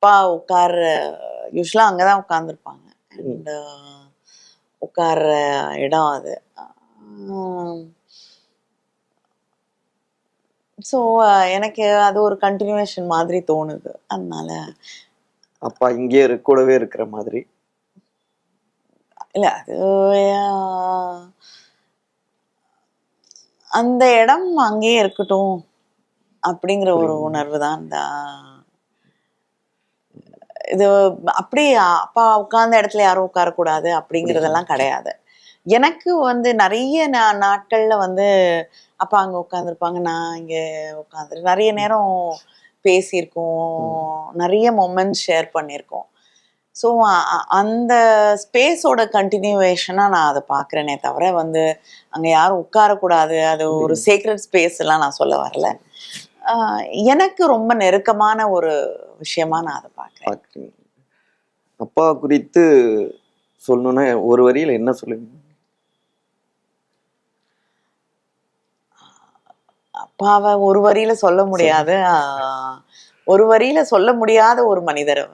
அப்பா உட்கார யூஸ்வலாக அங்கே தான் உட்காந்துருப்பாங்க. அண்ட் உட்கார்ற இடம் அது. ஸோ எனக்கு அது ஒரு கண்டினியூவேஷன் மாதிரி தோணுது. அதனால அப்பா இங்கே கூடவே இருக்கிற மாதிரி இல்லை, அது அந்த இடம் அங்கேயே இருக்கட்டும் அப்படிங்கிற ஒரு உணர்வு தான். இது அப்படி அப்பா உட்கார்ந்த இடத்துல யாரும் உட்காரக்கூடாது அப்படிங்கிறதெல்லாம் கிடையாது. எனக்கு வந்து நிறைய நாட்கள்ல வந்து அப்பா அங்க உட்காந்துருப்பாங்க, நான் இங்க உட்காந்து நிறைய நேரம் பேசியிருக்கோம், நிறைய மொமெண்ட்ஸ் ஷேர் பண்ணியிருக்கோம். ஸோ அந்த ஸ்பேஸோட கண்டினியூவேஷனா நான் அதை பார்க்குறேனே தவிர வந்து அங்க யாரும் உட்காரக்கூடாது, அது ஒரு சீக்ரெட் ஸ்பேஸ் எல்லாம் நான் சொல்ல வரல. எனக்கு ரொம்ப நெருக்கமான ஒரு விஷயமா நான் அதை பார்க்குறேன். அப்பா குறித்து சொல்லணும்னா ஒரு வரியில என்ன சொல்லுவீங்க? அப்பாவை ஒரு வரியில சொல்ல முடியாது. ஒரு வரியில சொல்ல முடியாத ஒரு மனிதர் அவர்.